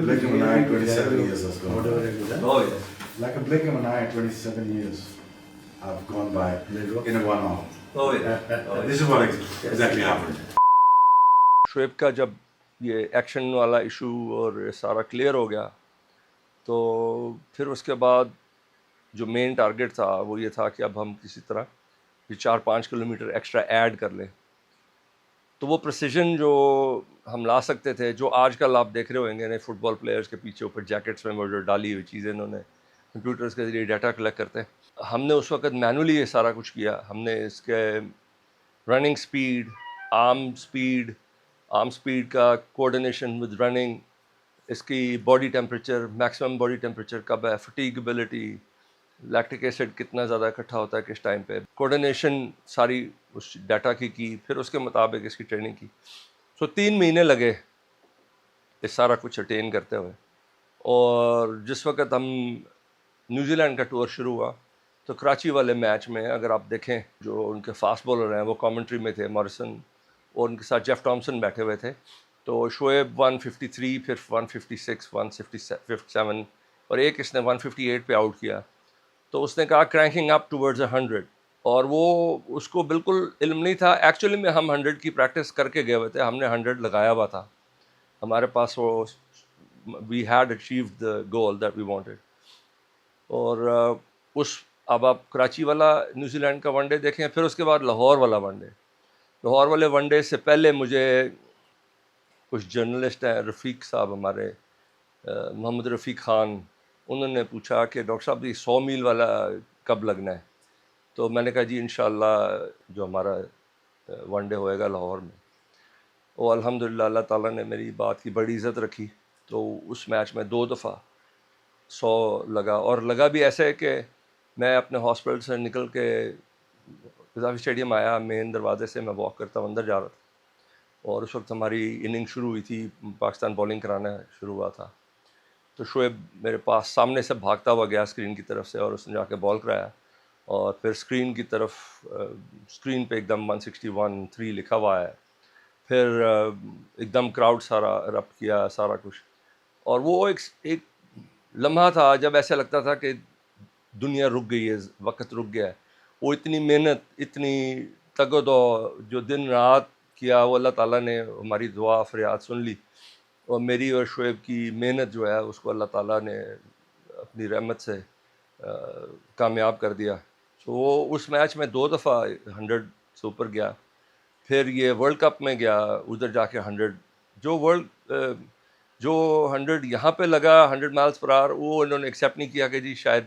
blink of an eye, 27 years has gone by. Oh, yes. Like a blink of an eye, 27 years have gone by in a 1 hour. Oh, yeah. Oh, This is what exactly happened. Shoaib کا جب یہ action والا issue اور سارا clear ہو گیا تو پھر اس کے بعد جو مین ٹارگیٹ تھا وہ یہ تھا کہ اب ہم کسی طرح یہ 4-5 کلومیٹر ایکسٹرا ایڈ کر لیں. تو وہ پریسیژن جو ہم لا سکتے تھے, جو آج کل آپ دیکھ رہے ہوئیں گے فٹ بال پلیئرس کے پیچھے اوپر جیکٹس میں وہ جو ڈالی ہوئی چیزیں انہوں نے کمپیوٹرز کے ذریعے ڈیٹا کلیکٹ کرتے ہیں, ہم نے اس وقت مینولی یہ سارا کچھ کیا. ہم نے اس کے رننگ سپیڈ, آرم سپیڈ کا کوآرڈینیشن ود رننگ, اس کی body temperature, maximum body temperature کب ہے, فٹیگیبلٹی, لیکٹک ایسڈ کتنا زیادہ اکٹھا ہوتا ہے کس ٹائم پہ, کوآرڈینیشن ساری اس ڈیٹا کی, پھر اس کے مطابق اس کی ٹریننگ کی. 3 مہینے لگے یہ سارا کچھ اٹین کرتے ہوئے. اور جس وقت ہم نیوزی لینڈ کا ٹور شروع ہوا تو کراچی والے میچ میں اگر آپ دیکھیں جو ان کے فاسٹ بولر ہیں وہ کامنٹری میں تھے, موریسن, اور ان کے ساتھ جیف ٹامسن بیٹھے ہوئے تھے. تو شعیب 153, پھر 156, 157 اور ایک اس نے 158 پہ آؤٹ کیا. تو اس نے کہا کرینکنگ اپ ٹورڈز 100, اور وہ اس کو بالکل علم نہیں تھا. ایکچولی میں ہم 100 کی پریکٹس کر کے گئے ہوئے تھے, ہم نے 100 لگایا ہوا تھا, ہمارے پاس وہ we had achieved the goal that we wanted. اور اب آپ کراچی والا نیوزی لینڈ کا ون ڈے دیکھیں, پھر اس کے بعد لاہور والا ون ڈے. لاہور والے ون ڈے سے پہلے مجھے کچھ جرنلسٹ ہیں, رفیق صاحب ہمارے, محمد رفیق خان, انہوں نے پوچھا کہ ڈاکٹر صاحب یہ 100 میل والا کب لگنا ہے. تو میں نے کہا جی انشاءاللہ جو ہمارا ون ڈے ہوئے گا لاہور میں. اور الحمدللہ اللہ تعالیٰ نے میری بات کی بڑی عزت رکھی, تو اس میچ میں 2 دفعہ 100 لگا. اور لگا بھی ایسے کہ میں اپنے ہاسپٹل سے نکل کے قذافی اسٹیڈیم آیا, مین دروازے سے میں واک کرتا ہوں اندر جا رہا تھا, اور اس وقت ہماری اننگ شروع ہوئی تھی, پاکستان بولنگ کرانا شروع ہوا تھا. تو شعیب میرے پاس سامنے سے بھاگتا ہوا گیا اسکرین کی طرف سے, اور اس نے جا کے بال کرایا, اور پھر اسکرین کی طرف, اسکرین پہ ایک دم 161-3 لکھا ہوا ہے. پھر ایک دم کراؤڈ سارا رپٹ کیا سارا کچھ. اور وہ ایک لمحہ تھا جب ایسا لگتا تھا کہ دنیا رک گئی ہے, وقت رک گیا ہے. وہ اتنی محنت, اتنی تگ و دو جو دن رات کیا, وہ اللہ تعالیٰ نے ہماری دعا فریاد سن لی, اور میری اور شعیب کی محنت جو ہے اس کو اللہ تعالیٰ نے اپنی رحمت سے کامیاب کر دیا. تو وہ اس میچ میں 2 دفعہ 100 سے اوپر گیا. پھر یہ ورلڈ کپ میں گیا, ادھر جا کے 100 جو 100 یہاں پہ لگا 100 miles per hour, وہ انہوں نے ایکسیپٹ نہیں کیا کہ جی شاید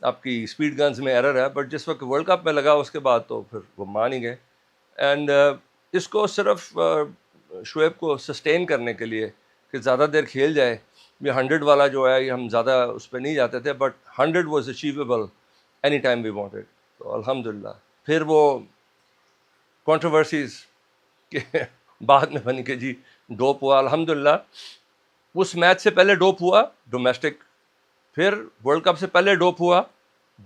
آپ کی اسپیڈ گنز میں ایرر ہے. بٹ جس وقت ورلڈ کپ میں لگا اس کے بعد تو پھر وہ مان ہی گئے. اینڈ اس کو صرف شعیب کو سسٹین کرنے کے لیے کہ زیادہ دیر کھیل جائے, یہ 100 والا جو ہے یہ ہم زیادہ اس پہ نہیں جاتے تھے, but 100 was achievable any time we wanted. تو الحمدللہ پھر وہ کنٹروورسیز کے بعد میں بنی کہ جی ڈوپ ہوا. الحمدللہ اس میچ سے پہلے ڈوپ ہوا ڈومیسٹک, پھر ورلڈ کپ سے پہلے ڈوپ ہوا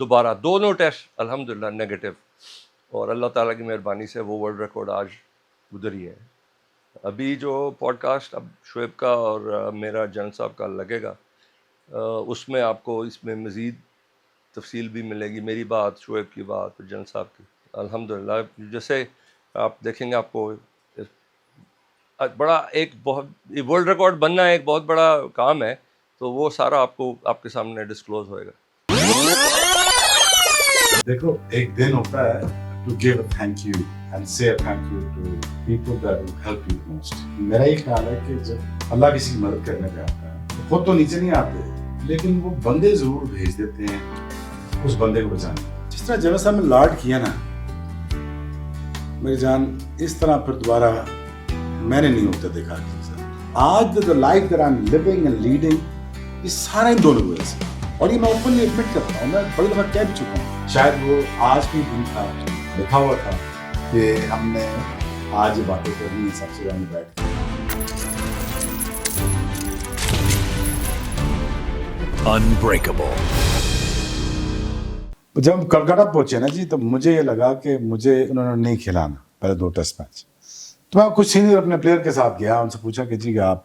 دوبارہ, دونوں ٹیسٹ الحمدللہ نیگیٹو. اور اللہ تعالیٰ کی مہربانی سے وہ ورلڈ ریکارڈ آج ادھر ہی ہے. ابھی جو پوڈ کاسٹ اب شعیب کا اور میرا جن صاحب کا لگے گا, اس میں آپ کو اس میں مزید تفصیل بھی ملے گی, میری بات, شعیب کی بات, جن صاحب کی. الحمدللہ جیسے آپ دیکھیں گے آپ کو بڑا ایک بہت ورلڈ ریکارڈ بننا ایک بہت بڑا کام ہے, تو وہ سارا آپ کو آپ کے سامنے ڈسکلوز ہوئے گا. دیکھو ایک دن ہوتا ہے to give a thank you and say a thank you to people that will help you most. میرا یہ خیال ہے کہ جب اللہ کسی کی مدد کرنے پہ آتا ہے تو خود تو نیچے نہیں آتے, لیکن وہ بندے ضرور بھیج دیتے ہیں اس بندے کو بچانے. جس طرح جنرل صاحب نے لاڈ کیا نا میری جان, اس طرح پھر دوبارہ میں نے نہیں ہوتا دیکھا. آج the life that I'm living and leading یہ سارا ان دونوں وجہ سے, اور یہ میں اوپنلی ایڈمٹ کرتا ہوں, میں بڑی دفعہ کہہ بھی چکا ہوں. شاید وہ آج کی دن تھا, لکھا ہوا تھا کہ ہم نے آج یہ باتیں کرنی ہے سب سے زیادہ بیٹھ کے. Unbreakable. جب ہم کلکتہ پہنچے نا جی, تو مجھے یہ لگا کہ مجھے انہوں نے نہیں کھلانا پہلے 2 ٹیسٹ میچ. تو میں کچھ سینئر اپنے پلیئر کے ساتھ گیا, ان سے پوچھا کہ جی آپ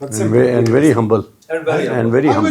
and very humble. And very And very humble.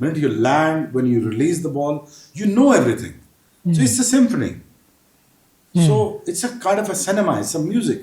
When you land, when you release the ball, you know everything. So it's a symphony. So it's a kind of a cinema, it's a music.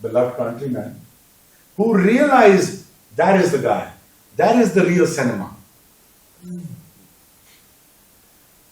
beloved countryman who realized that is the guy, that is the real cinema.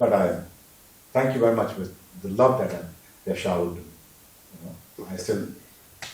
But I thank you very much for the love that they have showered. I still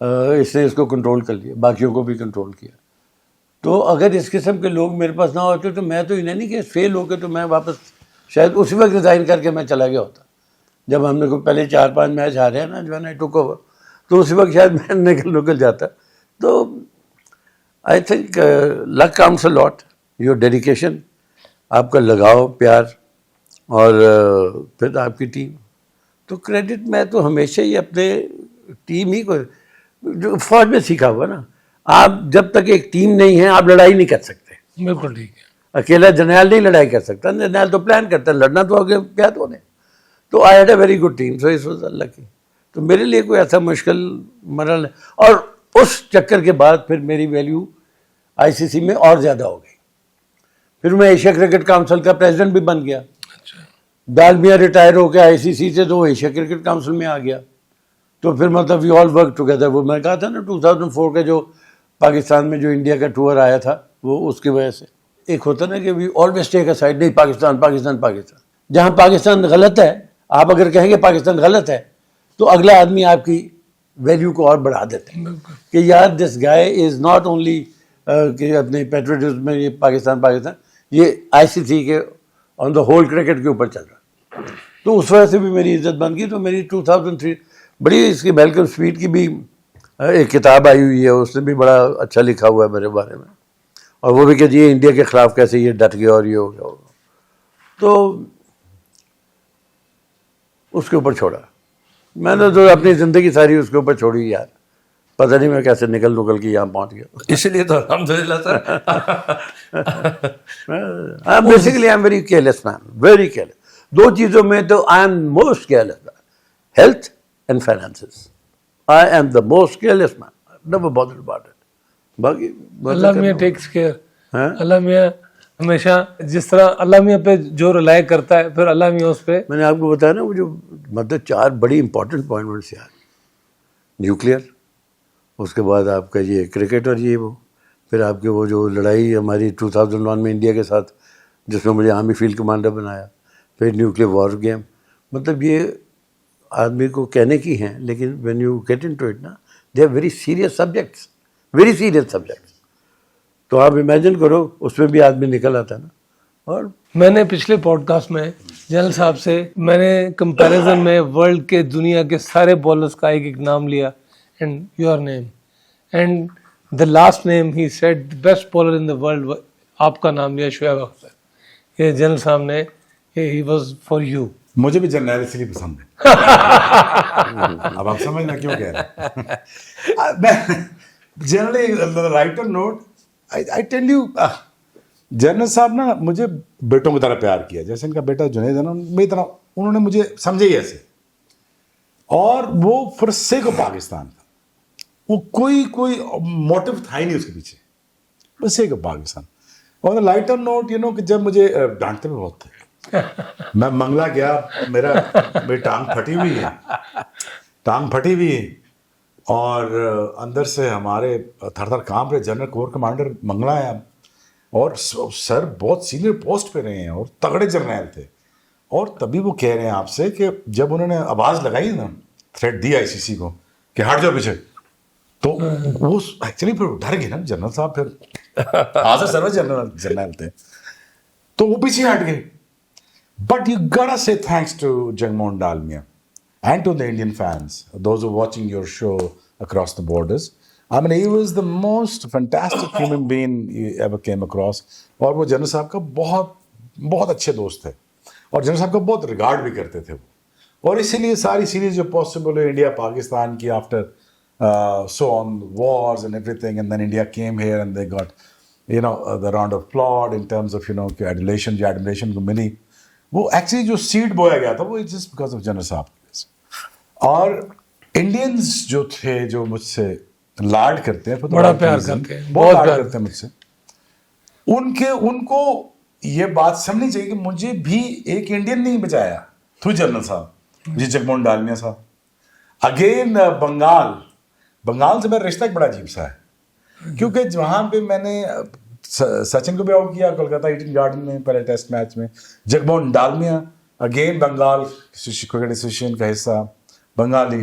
اس نے اس کو control کر لیا, باقیوں کو بھی control کیا. تو اگر اس قسم کے لوگ میرے پاس نہ ہوتے تو میں تو انہیں نہیں کہ فیل ہو کے تو میں واپس شاید اسی وقت ریزائن کر کے میں چلا گیا ہوتا. جب ہم نے کو پہلے 4-5 میچ ہارے ہیں نا جو ہے نا ٹوک اوور, تو اسی وقت شاید میں نکل جاتا. تو I think luck counts a lot, your dedication, آپ کا لگاؤ, پیار, اور پھر آپ کی ٹیم. تو کریڈٹ میں تو ہمیشہ ہی اپنے ٹیم ہی کو, جو فوج میں سیکھا ہوا نا, آپ جب تک ایک ٹیم نہیں ہے آپ لڑائی نہیں کر سکتے. بالکل ٹھیک ہے. اکیلا جرنیل نہیں لڑائی کر سکتا, جرنیل تو پلان کرتا ہے, لڑنا تو آگے کیا تو نے. تو I had a very good team, so اس واز اللہ کی. تو میرے لیے کوئی ایسا مشکل مرحلہ, اور اس چکر کے بعد پھر میری ویلیو آئی سی سی میں اور زیادہ ہو گئی. پھر میں ایشیا کرکٹ کاؤنسل کا پریزیڈنٹ بھی بن گیا. ڈالمیا ریٹائر ہو کے آئی سی سی سے تو ایشیا کرکٹ کاؤنسل میں آ گیا. تو پھر مطلب وی آل ورک ٹوگیدر. وہ میں کہا تھا نا 2004 کا جو پاکستان میں جو انڈیا کا ٹور آیا تھا, وہ اس کی وجہ سے ایک ہوتا نا کہ we always take a side, نہیں پاکستان پاکستان پاکستان. جہاں پاکستان غلط ہے, آپ اگر کہیں گے پاکستان غلط ہے, تو اگلا آدمی آپ کی ویلیو کو اور بڑھا دیتے ہیں کہ یار دس گائے از ناٹ اونلی کہ اپنے پیٹریٹزم میں یہ پاکستان پاکستان, یہ آئی سی سی کے آن دا ہول کرکٹ کے اوپر چل رہا. تو اس وجہ سے بھی میری عزت بن گئی. تو میری 2003 بڑی اس کی میلکم اسپیڈ کی بھی ایک کتاب آئی ہوئی ہے, اس نے بھی بڑا اچھا لکھا ہوا ہے میرے بارے میں, اور وہ بھی کہ جی انڈیا کے خلاف کیسے یہ ڈٹ گیا اور یہ ہو گیا. تو اس کے اوپر چھوڑا میں نے, تو اپنی زندگی ساری اس کے اوپر چھوڑی یار. پتہ نہیں میں کیسے نکل کے یہاں پہنچ گیا. اسی لیے تو الحمدللہ sir. Basically I am very careless man, very careless. 2 چیزوں میں تو I am most careless man, health and finances. I am the most careless man, never bothered about it. باقی اللہ میاں ٹیکس کیئر. اللہ میاں ہمیشہ جس طرح اللہ میاں پہ جو رلائے کرتا ہے, پھر اللہ میاں اس پہ. میں نے آپ کو بتایا نا وہ جو مطلب 4 بڑی امپورٹنٹ اپوائنٹمنٹس یار, نیوکلیئر, اس کے بعد آپ کا یہ کرکٹ اور یہ وہ, پھر آپ کے وہ جو لڑائی ہماری 2001 میں انڈیا کے ساتھ جس میں مجھے آرمی فیلڈ کمانڈر بنایا, پھر نیوکلیئر وار گیم. مطلب یہ آدمی کو کہنے کی ہیں, لیکن when you get into it نا, they are very serious subjects, very serious subjects. تو آپ امیجن کرو اس میں بھی آدمی نکل آتا ہے نا. اور میں نے پچھلے پوڈ کاسٹ میں جنرل صاحب سے میں نے کمپیریزن میں ورلڈ کے دنیا کے سارے بالرز کا ایک نام لیا, and your name, and the last name he said best bowler in the world, آپ کا نام لیا شعیب اختر. یہ جنرل صاحب نے, ہی واز فار یو. مجھے بھی جرنیل اس لیے پسند ہے. اب آپ سمجھنا کیوں کہہ رہے ہیں. میں generally right or not I tell you, general صاحب نا مجھے بیٹوں کی طرح پیار کیا. جیسے ان کا بیٹا جنید ہے نا, میری طرح انہوں نے مجھے سمجھے ہی ایسے. اور وہ فار سیک آف پاکستان تھا, وہ کوئی موٹو تھا ہی نہیں اس کے پیچھے, بس سیک آف پاکستان. اور لائٹر نوٹ یو نو کہ جب مجھے ڈانٹتے بھی بہت تھے. میں منگلا گیا, میری ٹانگ پھٹی ہوئی ہے, اور اندر سے ہمارے تھر تھر کانپ رہے. جنرل کور کمانڈر منگلا ہے, اور سر بہت سینئر پوسٹ پہ رہے ہیں اور تگڑے جرنیل تھے. اور تبھی وہ کہہ رہے ہیں آپ سے کہ جب انہوں نے آواز لگائی نا, تھریٹ دی آئی سی سی کو کہ ہٹ جاؤ پیچھے, تو وہ ایکچولی پھر ڈر گئے نا جنرل صاحب. پھر آج سر جرنیل تھے تو وہ پیچھے ہٹ گئے. But you gotta say thanks to Jagmohan Dalmia and to the Indian fans, those who are watching your show across the borders. I mean, he was the most fantastic human being you ever came across. اور وہ general صاحب کا بہت اچھے دوست تھے, اور general صاحب کا بہت ریگارڈ بھی کرتے تھے وہ. اور اسی لیے ساری سیریز جو پاسبل ہے انڈیا پاکستان کی, after so on wars and everything, and then India came here and they got the round of applaud in terms of کہ admiration کو ملی. وہ ایکچولی جو سیڈ بویا گیا تھا وہ جسٹ بیکاز آف جنرل صاحب. اور انڈینز جو تھے جو مجھ سے لاڈ کرتے ہیں, بڑا پیار کرتے ہیں, بہت لاڈ کرتے ہیں مجھ سے, ان کو یہ بات سمجھنی چاہیے کہ مجھے بھی ایک انڈین نہیں بچایا تھرو جنرل صاحب, جی جگموہن ڈالمیا صاحب. اگین بنگال سے میرا رشتہ ایک بڑا عجیب سا ہے, کیونکہ وہاں پہ میں نے سچن کو بھی آؤٹ کیا کولکاتہ ایڈن گارڈن میں پہلے ٹیسٹ میچ میں. Jagmohan Dalmiya again Bengal cricket association کا حصہ, Bengali.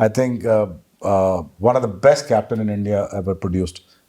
I think one of the best captain in India ever produced.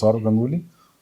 Saurav Ganguly,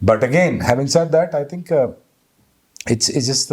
But again, having said that, I think it's just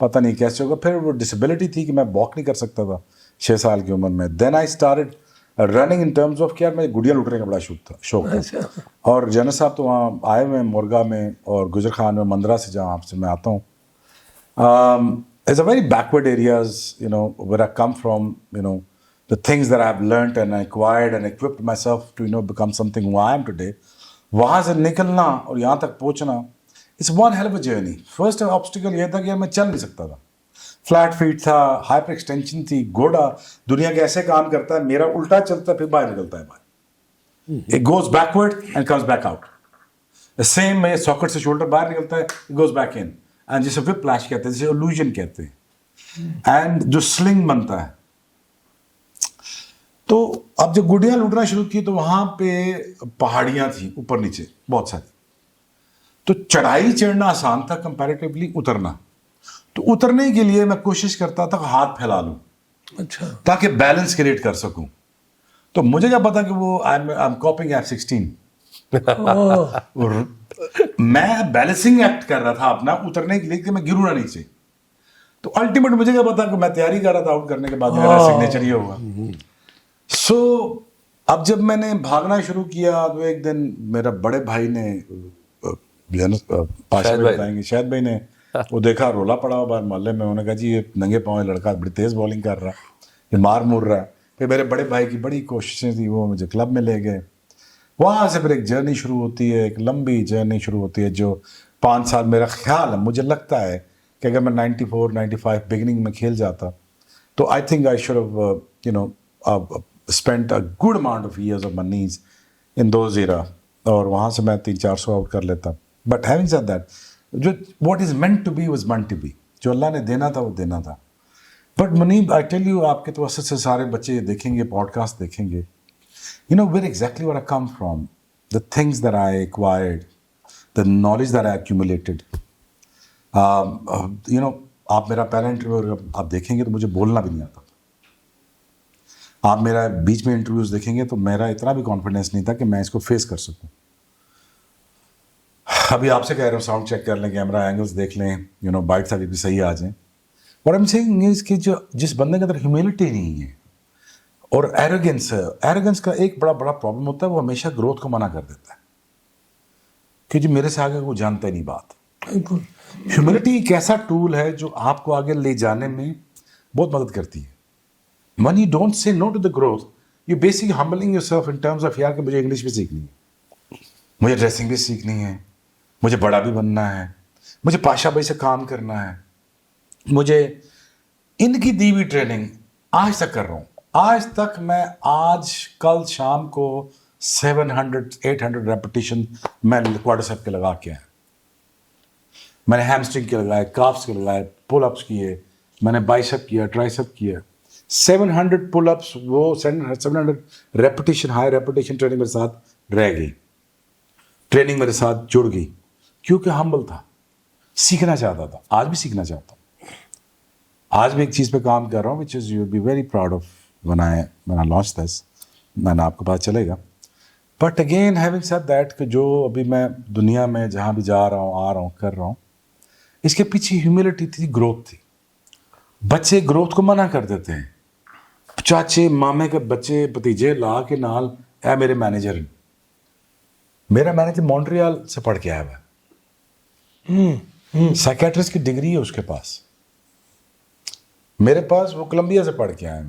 پتہ نہیں کیسے ہوگا. پھر وہ ڈسیبلٹی تھی کہ میں واک نہیں کر سکتا تھا 6 سال کی عمر میں. Then I started running in terms of کہ یار میں گڈیاں لوٹنے کا بڑا شوق تھا. اور جنرل صاحب تو وہاں آئے ہوئے ہیں مرگا میں اور گجر خان میں, مندرا سے جہاں آپ سے میں آتا ہوں. It's a very backward areas, where I come from, the things that I've learnt and acquired and equipped myself to, become something who I am today. وہاں سے نکلنا اور یہاں تک پہنچنا, it's one hell of a journey. First obstacle یہ تھا کہ میں چل نہیں سکتا تھا. فلیٹ فیٹ تھا, ہائپر ایکسٹینشن تھی, گھوڑا دنیا کے ایسے کام کرتا ہے, میرا الٹا چلتا ہے پھر باہر نکلتا ہے باہر. It goes backward and comes back out. The same میں ساکٹ سے شولڈر باہر نکلتا ہے, it goes back in. And جسے وپ پلاش کہتے ہیں, جسے الوژن کہتے ہیں, اینڈ جو سلنگ بنتا ہے. تو اب جب گڈیاں لوٹنا شروع کی تو وہاں پہ پہاڑیاں تھیں اوپر نیچے بہت ساری. تو چڑھائی چڑھنا آسان تھا کمپیریٹیولی اترنا. تو اترنے کے لیے میں کوشش کرتا تھا کہ ہاتھ پھیلا لوں, اچھا, تاکہ بیلنس کریٹ کر سکوں. تو مجھے کیا پتا کہ وہ I'm copying F-16. میں بیلنسنگ ایکٹ کر رہا تھا اپنا اترنے کے لیے کہ میں گروں نہ نیچے. تو الٹیمیٹ مجھے کیا پتا کہ میں تیاری کر رہا تھا آؤٹ کرنے کے بعد میرا سگنیچر یہ ہوگا. سو اب جب میں نے بھاگنا شروع کیا تو ایک دن میرا بڑے بھائی نے, شاہد بھائی نے, وہ دیکھا رولا پڑا ہوا باہر محلے میں. انہوں نے کہا جی یہ ننگے پاؤں لڑکا بڑی تیز بالنگ کر رہا ہے, یہ مار مور رہا ہے. پھر میرے بڑے بھائی کی بڑی کوششیں تھیں, وہ مجھے کلب میں لے گئے. وہاں سے پھر ایک جرنی شروع ہوتی ہے, ایک لمبی جرنی شروع ہوتی ہے جو 5 سال میرا خیال ہے, مجھے لگتا ہے کہ اگر میں 94-95 بگننگ میں کھیل جاتا تو I think I should have spent a good amount of years of my نیز ان دوز ایرا, اور وہاں سے میں 300-400 آؤٹ کر لیتا. بٹ ہیونگ سیڈ دیٹ, جو what is meant to be was meant to be, جو اللہ نے دینا تھا وہ دینا تھا. But Muneeb I tell you, آپ کے توسط سے سارے بچے دیکھیں گے, پوڈ کاسٹ دیکھیں گے, where exactly where I come from, the things that I acquired, the knowledge that I accumulated. آپ میرا پہلا انٹرویو آپ دیکھیں گے تو مجھے بولنا بھی نہیں آتا. آپ میرا بیچ میں انٹرویوز دیکھیں گے تو میرا اتنا بھی کانفیڈینس نہیں تھا کہ میں اس کو فیس کر سکوں. ابھی آپ سے کہہ رہا ہوں ساؤنڈ چیک کر لیں, کیمرہ اینگلس دیکھ لیں, بائٹس ابھی بھی صحیح آ جائیں. What I'm saying is کہ جس بندے کے اندر ہیوملٹی نہیں ہے اور ایروگنس کا ایک بڑا پرابلم ہوتا ہے, وہ ہمیشہ گروتھ کو منع کر دیتا ہے کہ جی میرے سے آگے وہ جانتا ہی نہیں بات. ہیوملٹی ایک ایسا ٹول ہے جو آپ کو آگے لے جانے میں بہت مدد کرتی ہے. when you don't say no to the growth, you basically humbling yourself in terms of یار کہ مجھے انگلش بھی سیکھنی ہے, مجھے ڈریسنگ بھی سیکھنی ہے, مجھے بڑا بھی بننا ہے, مجھے پاشا بھائی سے کام کرنا ہے, مجھے ان کی دی ہوئی ٹریننگ آج تک کر رہا ہوں. آج تک میں کل شام کو 700-800 ریپٹیشن میں کوارٹر سیپ کے لگا کے آیا. میں نے ہیمسٹرنگ کے لگائے, کافس کے لگائے, پل اپس کیے, میں نے بائسپ کیا, ٹرائسپ کیا. 700 پل اپس, وہ 700 ریپٹیشن, ہائی ریپٹیشن ٹریننگ میرے ساتھ رہ گئی, ٹریننگ میرے ساتھ جڑ گئی, کیونکہ ہمبل تھا, سیکھنا چاہتا تھا, آج بھی سیکھنا چاہتا ہوں. آج بھی ایک چیز پہ کام کر رہا ہوں which is you'll be very proud of when I launch this, میں نے آپ کو پتہ چلے گا. But again having said that کہ جو ابھی میں دنیا میں جہاں بھی جا رہا ہوں, آ رہا ہوں, کر رہا ہوں, اس کے پیچھے ہیوملٹی تھی, گروتھ تھی. بچے گروتھ کو منع کر دیتے ہیں, چاچے مامے کے بچے بھتیجے لا کے نال, اے میرے مینیجر, میرا مینیجر مونٹریال سے پڑھ کے آیا ہوا ہے, سائیکیٹرسٹ کی ڈگری ہے اس کے پاس, میرے پاس وہ کولمبیا سے پڑھ کے آئے ہیں,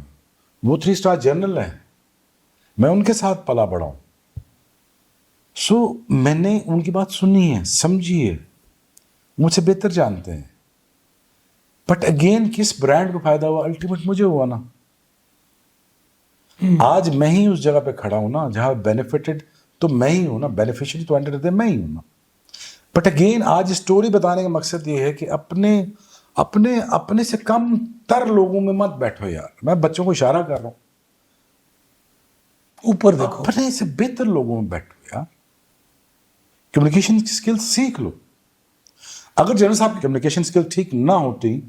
وہ 3 اسٹار جنرل ہیں, میں ان کے ساتھ پلا بڑا ہوں. سو میں نے ان کی بات سنی ہے, سمجھی ہے, مجھ سے بہتر جانتے ہیں. بٹ اگین کس برانڈ کو فائدہ ہوا, الٹیمیٹ مجھے ہوا نا. آج میں ہی اس جگہ پہ کھڑا ہوں نا جہاں بینیفٹڈ تو میں ہی ہوں نا, بینیفیشری تو اینڈ آف دی ڈے میں ہی ہوں نا. بٹ اگین آج اسٹوری بتانے کا مقصد یہ ہے کہ اپنے سے کم تر لوگوں میں مت بیٹھو یار. میں بچوں کو اشارہ کر رہا ہوں, اوپر دیکھو, اپنے سے بہتر لوگوں میں بیٹھو یار. کمیونیکیشن اسکل سیکھ لو. اگر جنرل صاحب کی کمیونیکیشن اسکل ٹھیک نہ ہوتی,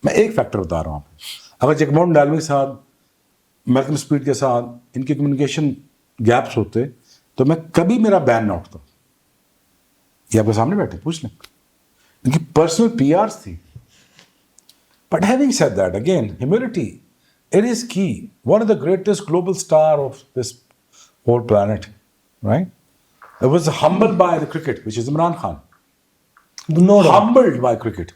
میں ایک فیکٹر بتا رہا ہوں آپ کو, اگر جیکمونٹ ڈالوی کے ساتھ, میلکم اسپیڈ کے ساتھ ان کے کمیونیکیشن گیپس ہوتے تو میں کبھی میرا بین نہ اٹھتا. یہ آپ کے سامنے بیٹھے, پوچھ لیں, ان کی پرسنل پی آرس تھی, But having said that, again, humility, it is key. One of the greatest global star of this whole planet, right? It was humbled by the cricket, which is Imran Khan. No doubt. Humbled by cricket.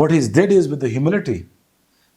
What he did is with the humility,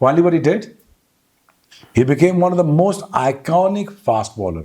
Finally what he did? He became one of the most iconic fast bowler.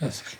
Yes.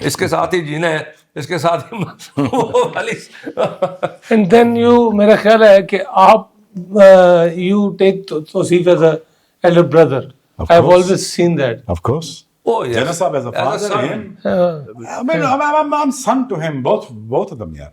اس کے ساتھ ہی جینا ہے, اس کے ساتھ ہی وہ والی. And then you, میرا خیال ہے کہ آپ you take Tauseef as a elder brother. I've always seen that. Of course. Oh, yes. Jana Saab as a father, son. him. I mean, I'm son to him, both of them, yaar.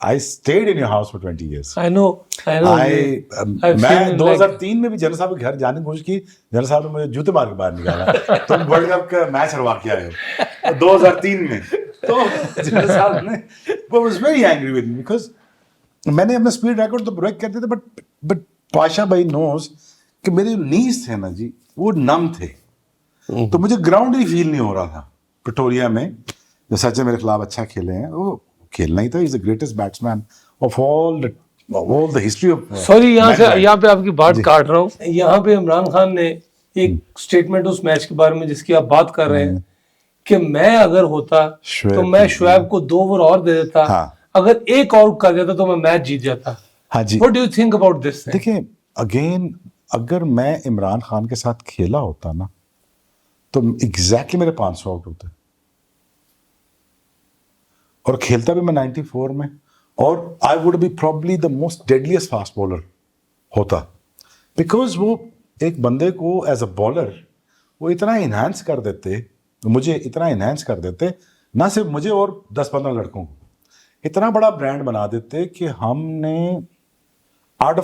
I stayed in your house for 20 years. I know. میں 2003 میں بھی general صاحب کے گھر جانے کی کوشش کی, جنرل صاحب نے مجھے جوتے مار کے باہر نکالا. تم ورلڈ کپ کا میچ ہروا کے آئے ہو 2003 میں. تو جنرل صاحب نے was very angry with me because میں نے اپنا اسپیڈ ریکارڈ تو بریک کرتے تھے, بٹ پاشا بھائی نوز کہ میرے نیز تھے نا جی وہ نم تھے, تو مجھے گراؤنڈ ہی فیل نہیں ہو رہا تھا پٹوریا میں. جو سچ میرے خلاف اچھا کھیلے ہیں, وہ کھیلنا ہی تھا. Is the greatest batsman of all the history of. Sorry یہاں پہ آپ کی بات کاٹ رہا ہوں. یہاں پہ عمران خان نے ایک اسٹیٹمنٹ اس میچ کے بارے میں جس کی آپ بات کر رہے ہیں کہ میں اگر ہوتا تو میں شعیب کو 2 اوور اور دے دیتا, اگر ایک آؤٹ کر دیتا تو میں میچ جیت جاتا. ہاں جی, What do you think about this? دیکھیں اگین, اگر میں عمران خان کے ساتھ کھیلا ہوتا نا تو ایگزیکٹلی میرے 500 آؤٹ ہوتے, اور کھیلتا بھی میں 94 میں, اور I would be probably the most deadliest fast bowler ہوتا, بیکاز وہ ایک بندے کو ایز اے بالر وہ اتنا انہینس کر دیتے, مجھے اتنا انہینس کر دیتے, نہ صرف مجھے اور 10-15 لڑکوں کو اتنا بڑا برانڈ بنا دیتے کہ ہم نے آرٹ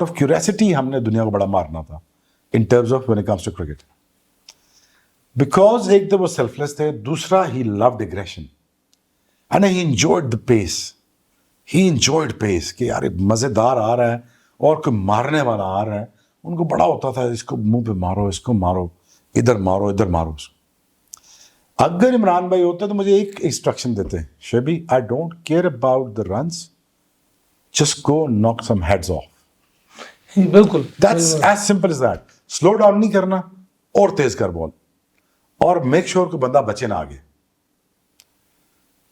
آف کیوریسٹی ہم نے دنیا کو بڑا مارنا تھا in terms of when it comes to cricket. Because ایک تو وہ سیلف لیس تھے, دوسرا he loved aggression and he enjoyed the pace. He enjoyed pace کہ یار مزیدار آ رہا ہے اور کوئی مارنے والا آ رہا ہے. ان کو بڑا ہوتا تھا اس کو منہ پہ مارو, اس کو مارو, ادھر مارو, ادھر مارو. اگر عمران بھائی ہوتا تو مجھے ایک انسٹرکشن دیتے, shabby I don't care about the runs, just go ناک سم ہیڈز آف. بالکل, that's as simple as that. Slow down نہیں کرنا اور تیز کر بال, اور میک شیور کہ بندہ بچے نہ آگے.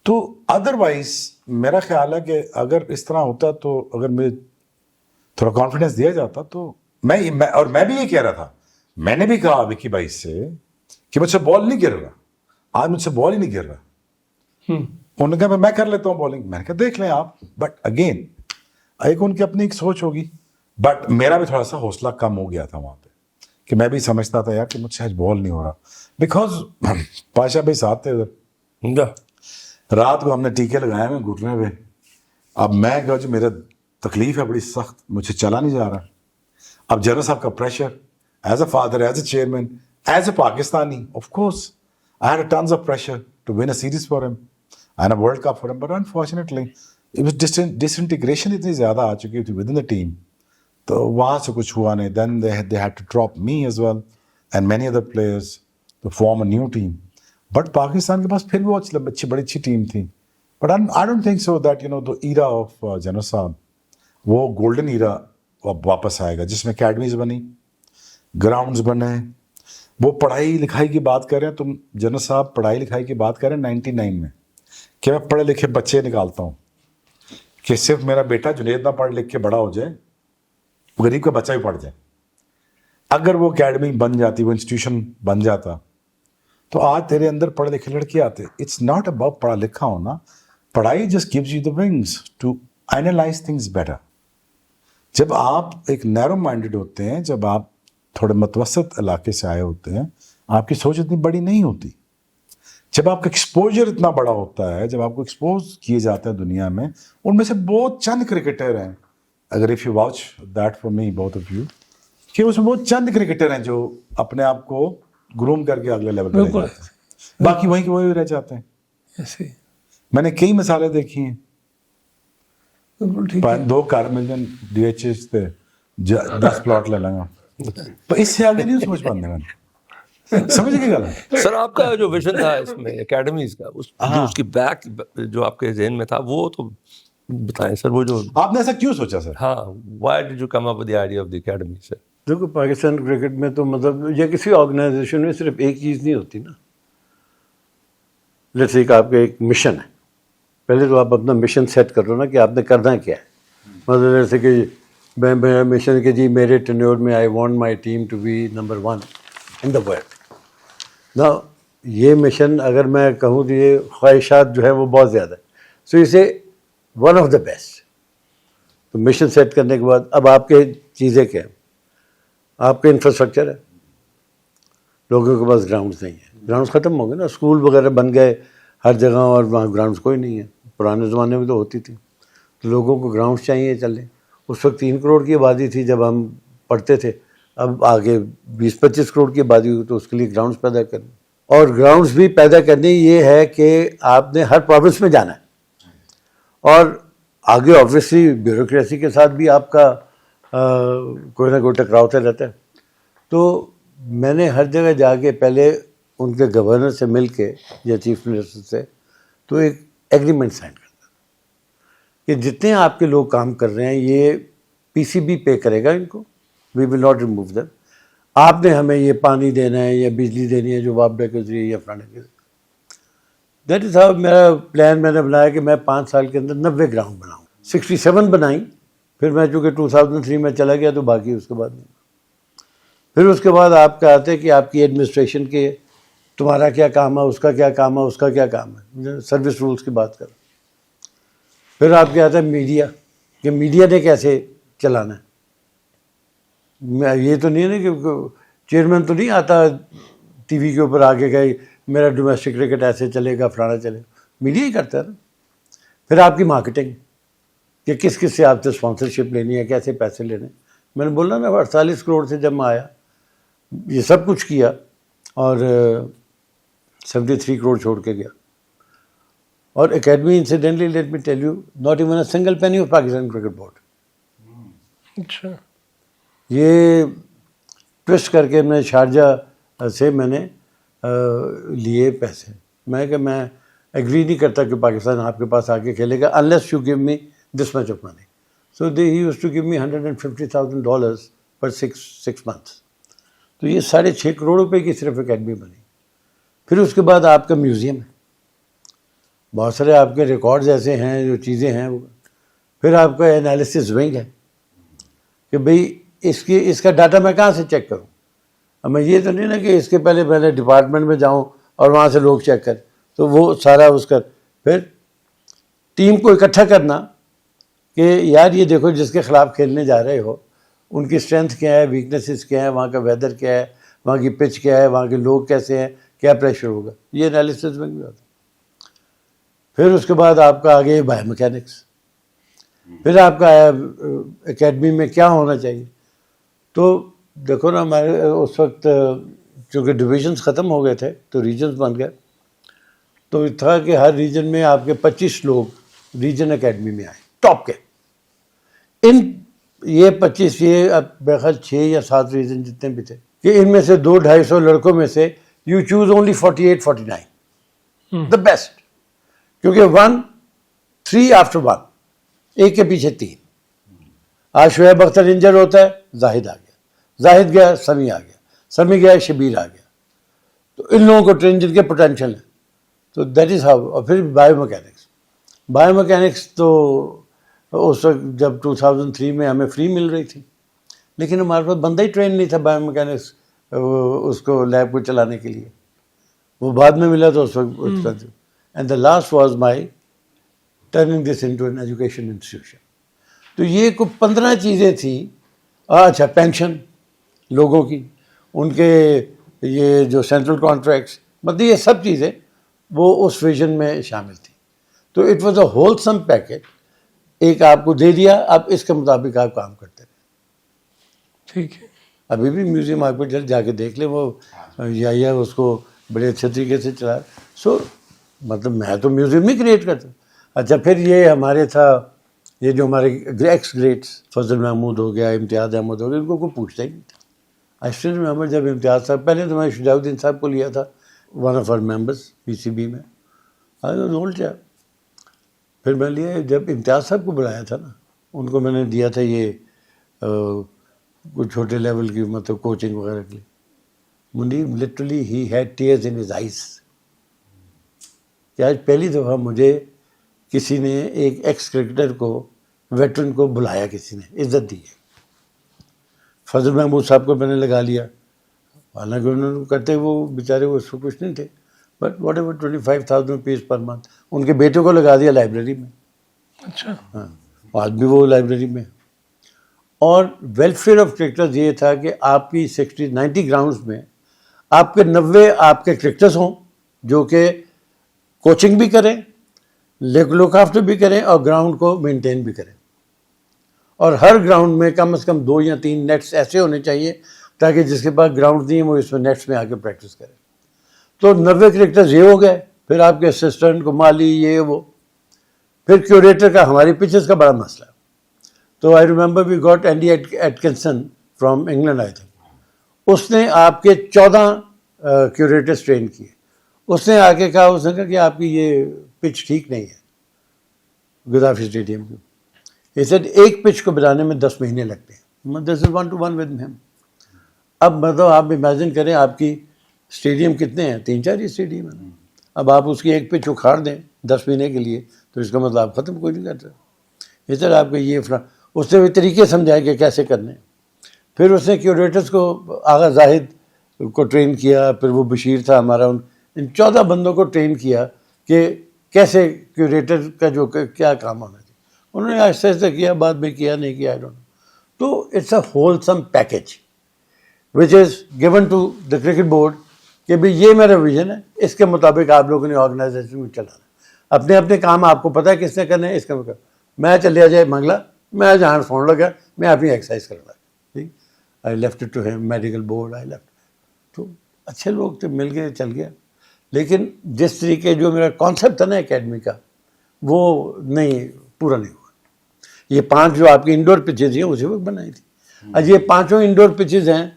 تو ادروائز میرا خیال ہے کہ اگر اس طرح ہوتا تو اگر مجھے تھوڑا کانفیڈینس دیا جاتا تو میں بھی یہ کہہ رہا تھا, میں نے بھی کہا وکی بھائی سے کہ مجھ سے بال نہیں گر رہا, آج مجھ سے بال ہی نہیں گر رہا. انہوں نے کہا میں کر لیتا ہوں بالنگ. میں نے کہا دیکھ لیں آپ, بٹ اگین ایک ان کی اپنی ایک سوچ ہوگی, بٹ میرا بھی تھوڑا سا حوصلہ کم ہو گیا تھا وہاں پہ کہ میں بھی سمجھتا تھا یار کہ مجھ سے آج بال نہیں ہو رہا, بیکاز پاشا بھائی ساتھ تھے ادھر. رات کو ہم نے ٹیکے لگائے ہوئے گھٹنے پہ. اب میں کہا جو میرا تکلیف ہے بڑی سخت, مجھ سے چلا نہیں جا رہا. اب جنرل صاحب کا pressure as a father, as a chairman, as a Pakistani, of course I had tons of pressure to win a series for him and a World Cup for him, but unfortunately it was disintegration اتنی زیادہ آ چکی تھی within the team, تو وہاں سے کچھ ہوا نہیں. Then they had to drop me as well and many other players to form a new team. But Pakistan کے پاس پھر بھی بڑی اچھی ٹیم تھی. But I don't think so that the era of general صاحب وہ گولڈن ایرا واپس آئے گا جس میں اکیڈمیز بنی, گراؤنڈز بنے. وہ پڑھائی لکھائی کی بات کر رہے ہیں, تم جنرل صاحب پڑھائی لکھائی کی بات کر رہے ہیں 99 میں کہ میں پڑھے لکھے بچے نکالتا ہوں کہ صرف میرا بیٹا جنید نہ پڑھ لکھ کے بڑا ہو جائے, غریب کا بچہ بھی پڑھ جائے. اگر وہ اکیڈمی بن جاتی, وہ انسٹیٹیوشن بن جاتا, تو آج تیرے اندر پڑھے لکھے لڑکے آتے. اٹس ناٹ اباؤٹ پڑھا لکھا ہونا, پڑھائی just gives you the wings to analyse things better. جب آپ ایک نیرو مائنڈیڈ ہوتے ہیں, جب آپ تھوڑے متوسط علاقے سے آئے ہوتے ہیں, آپ کی سوچ اتنی بڑی نہیں ہوتی. جب آپ کا ایکسپوجر اتنا بڑا ہوتا ہے, جب آپ کو ایکسپوز کیے جاتے ہیں دنیا میں, ان میں سے بہت چند کرکٹر ہیں, اگر if you watch that for me both of you, کہ اس میں بہت چند کرکٹر ہیں جو اپنے آپ کو گروم کر کے اگلے لیول پہ لے جاتے ہیں, باقی وہیں کے وہی رہ جاتے ہیں. میں نے کئی مثالیں دیکھی ہیں. 2 کار ملین ڈی ایچ ایس تھے, 10 پلاٹ لے لیں گا, اس سے آگے نہیں سوچ پاتے. میں سمجھ گئی گل. سر آپ کا جو ویژن تھا اس میں اکیڈمیز کا, جو اس کی بیک جو آپ کے ذہن میں تھا, وہ تو بتائیں سر. وہ جو آپ نے ایسا کیوں سوچا سر؟ ہاں, why did you come up with the idea of the academy sir? دیکھو پاکستان کرکٹ میں تو مطلب یا کسی آرگنائزیشن میں صرف ایک چیز نہیں ہوتی نا. جیسے کہ آپ کا ایک مشن ہے, پہلے تو آپ اپنا مشن سیٹ کر لو نا کہ آپ نے کرنا کیا ہے. مطلب جیسے کہ میرا مشن کہ جی میرے ٹینیور میں I want my team to be number 1. in the world. Now, یہ مشن اگر میں کہوں تو یہ خواہشات جو ہے وہ بہت زیادہ ہے. سو اسے ون آف دا بیسٹ. تو مشن سیٹ کرنے کے بعد اب آپ کے چیزیں کیا ہیں؟ آپ کا انفراسٹرکچر ہے. لوگوں کے پاس گراؤنڈس نہیں ہیں. گراؤنڈس ختم ہو گئے نا, اسکول وغیرہ بن گئے ہر جگہ اور وہاں گراؤنڈس کوئی نہیں ہے. پرانے زمانے میں تو ہوتی تھی. تو لوگوں کو گراؤنڈس چاہیے چلیں. اس وقت 3 کروڑ کی آبادی تھی جب ہم پڑھتے تھے. اب آگے 20-25 کروڑ کی آبادی ہوئی تو اس کے لیے گراؤنڈس پیدا کرنے. اور گراؤنڈس بھی پیدا کرنے یہ ہے کہ آپ نے ہر پروونس میں جانا ہے. اور آگے آبویسلی بیوروکریسی کے ساتھ بھی آپ کا کوئی نہ کوئی ٹکراؤ رہتا ہے. تو میں نے ہر جگہ جا کے پہلے ان کے گورنر سے مل کے یا چیف منسٹر سے تو ایک ایگریمنٹ سائن کرتا کہ جتنے آپ کے لوگ کام کر رہے ہیں یہ PCB پے کرے گا ان کو. وی ول ناٹ ریموو دیم. آپ نے ہمیں یہ پانی دینا ہے یا بجلی دینی ہے جو وابڈا کے ذریعے یا فلانے کے ذریعے. دیٹ از ہاؤ میرا پلان میں نے بنایا کہ میں 5 سال کے اندر 90 گراؤنڈ بناؤں. 67 بنائی. پھر میں چونکہ 2003 میں چلا گیا تو باقی اس کے بعد نہیں. پھر اس کے بعد آپ کا آتے کہ آپ کی ایڈمنسٹریشن کے تمہارا کیا کام ہے, اس کا کیا کام ہے, اس کا کیا کام ہے. سروس رولز کی بات کریں. پھر آپ کے آتا ہے میڈیا, کہ میڈیا نے کیسے چلانا ہے. یہ تو نہیں ہے نا کہ چیئرمین تو نہیں آتا ٹی وی کے اوپر آگے گئے میرا ڈومیسٹک کرکٹ ایسے چلے گا فلانا چلے گا. میڈیا ہی کرتا ہے نا. پھر آپ کی مارکیٹنگ کہ کس کس سے آپ سے اسپانسرشپ لینی ہے, کیسے پیسے لینے. میں نے بولا نا 48 کروڑ سے جب میں آیا یہ سب کچھ کیا اور 73 کروڑ چھوڑ کے گیا. اور academy incidentally let me tell you not even a single penny of Pakistan cricket board. اچھا. یہ ٹوسٹ کر کے میں شارجہ سے میں نے لیے پیسے. میں کہ میں ایگری نہیں کرتا کہ پاکستان آپ کے پاس آ کے کھیلے گا unless you give me this much of money. So he used to give me $150,000 per 6 months. تو یہ 6.5 کروڑ روپے کی صرف اکیڈمی بنی. پھر اس کے بعد آپ کا میوزیم ہے, بہت سارے آپ کے ریکارڈز ایسے ہیں جو چیزیں ہیں وہ. پھر آپ کا انالیسس ونگ ہے کہ بھئی اس کا ڈاٹا میں کہاں سے چیک کروں. اب میں یہ تو نہیں نا کہ اس کے پہلے میں ڈپارٹمنٹ میں جاؤں اور وہاں سے لوگ چیک کریں. تو وہ سارا اس کا پھر ٹیم کو اکٹھا کرنا کہ یار یہ دیکھو جس کے خلاف کھیلنے جا رہے ہو ان کی اسٹرینتھ کیا ہے, ویکنیسز کیا ہے, وہاں کا ویدر کیا ہے, وہاں کی پچ کیا ہے, وہاں کے لوگ کیسے ہیں, کیا پریشر ہوگا. یہ انالیسس میں بھی ہوتا ہے. پھر اس کے بعد آپ کا آگے بایو میکینکس. پھر آپ کا اکیڈمی میں کیا ہونا چاہیے. تو دیکھو نا ہمارے اس وقت چونکہ ڈویژنس ختم ہو گئے تھے تو ریجنس بن گئے. تو تھا کہ ہر ریجن میں آپ کے 25 لوگ ریجن اکیڈمی میں آئے ٹاپ کے. یہ 25 یہ اب بخیر 6 یا 7 ریجن جتنے بھی تھے کہ ان میں سے 200-250 لڑکوں میں سے you choose only 48-49 the best. کیونکہ 3 after 1 ایک کے پیچھے 3. آج شعیب اختر انجر ہوتا ہے, زاہد آ گیا, زاہد گیا سمیع آ گیا, سمیع گیا شبیر آ گیا. تو ان لوگوں کو ٹرین جن کے پوٹینشیل ہے. تو دیٹ از ہاؤ. اور پھر بایو میکینکس تو اس وقت جب 2003 میں ہمیں فری مل رہی تھی لیکن ہمارے پاس بندہ ہی ٹرین نہیں تھا بایو میکینکس اس کو لیب کو چلانے کے لیے. وہ بعد میں ملا تو اس وقت. And the last was my turning this into an education institution. تو یہ کوئی 15 چیزیں تھیں. اچھا پینشن لوگوں کی, ان کے یہ جو سینٹرل کانٹریکٹس, مطلب یہ سب چیزیں وہ اس ویژن میں شامل تھی. تو it was a wholesome package. ایک آپ کو دے دیا, اب اس کے مطابق آپ کام کرتے رہے. ٹھیک ہے. ابھی بھی میوزیم آپ کو جا کے دیکھ لیں, وہ یا اس کو بڑے اچھے طریقے سے چلا. سو مطلب میں تو میوزیم ہی کریٹ کرتا ہوں. اچھا پھر یہ ہمارے تھا یہ جو ہمارے ایکس گریٹس فضل محمود ہو گیا, امتیاز احمد ہو گیا, ان کو کوئی پوچھتا ہی نہیں تھا. آئی اسٹل ریمبر جب امتیاز صاحب پہلے تو میں شجاع الدین صاحب کو لیا تھا one of our members PCB میں. Old chap. پھر میں لیا جب امتیاز صاحب کو بلایا تھا نا, ان کو میں نے دیا تھا یہ کچھ چھوٹے لیول کی مطلب کوچنگ وغیرہ کے لیے. Munir literally he had tears in his eyes کہ آج پہلی دفعہ مجھے کسی نے ایک ایکس کرکٹر کو ویٹرن کو بلایا, کسی نے عزت دی ہے. فضل محمود صاحب کو میں نے لگا لیا, حالانکہ انہوں نے کرتے وہ بیچارے وہ اس کو کچھ نہیں تھے, but whatever 25,000 rupees per month ان کے بیٹے کو لگا دیا لائبریری میں. اچھا. ہاں, آج بھی وہ لائبریری میں. اور ویلفیئر آف کرکٹرز یہ تھا کہ آپ کی 90 گراؤنڈز میں آپ کے 90 آپ کے کرکٹرز ہوں جو کہ کوچنگ بھی کریں, لک آفٹر بھی کریں اور گراؤنڈ کو مینٹین بھی کریں. اور ہر گراؤنڈ میں کم از کم 2 یا 3 نیٹس ایسے ہونے چاہیے تاکہ جس کے پاس گراؤنڈ نہیں ہے وہ اس میں نیٹس میں آ کے پریکٹس کرے. تو 90 کرکٹرز یہ ہو گئے. پھر آپ کے اسسٹنٹ کو مالی یہ وہ. پھر کیوریٹر کا ہماری پچز کا بڑا مسئلہ. تو I remember we got Andy Atkinson from England I think. اس نے آپ کے 14 کیوریٹرز ٹرین کیے. اس نے آ کے کہا, اس نے کہا کہ آپ کی یہ پچ ٹھیک نہیں ہے گدافی اسٹیڈیم کی. یہ سر ایک پچ کو بنانے میں 10 مہینے لگتے ہیں. دس از 1-to-1 ود ہم. اب مطلب آپ امیجن کریں آپ کی اسٹیڈیم کتنے ہیں, 3-4 اسٹیڈیم ہیں. اب آپ اس کی ایک پچ اکھاڑ دیں 10 مہینے کے لیے تو اس کا مطلب آپ ختم کوئی نہیں کرتے. یہ سر آپ کو یہ اس نے وہ طریقے سمجھائے کہ کیسے کرنے. پھر اس نے کیوریٹرز کو آغا زاہد کو ٹرین کیا, پھر وہ بشیر تھا ہمارا, ان 14 بندوں کو ٹرین کیا کہ کیسے کیوریٹر کا جو کیا کام ہونا چاہیے. انہوں نے آہستہ آہستہ کیا, بعد میں کیا نہیں کیا آئی ڈونٹ نو. تو it's a wholesome package which is given to the cricket board کہ بھائی یہ میرا ویژن ہے, اس کے مطابق آپ لوگوں نے آرگنائزیشن کو چلانا. اپنے اپنے کام آپ کو پتہ ہے کس نے کرنا ہے. اس کا مطلب میں چلے جائے منگلا, میں جہاں فون لگا میں اپنی ایکسرسائز کر رہا. ٹھیک, I left to him medical board, I left. تو اچھے لوگ تھے, مل گئے, چل گیا. لیکن جس طریقے جو میرا کانسیپٹ تھا نا اکیڈمی کا وہ نہیں پورا نہیں ہوا. یہ 5 جو آپ کی انڈور پچز ہیں اسی وقت بنائی تھی. آج یہ 5 انڈور پچز ہیں,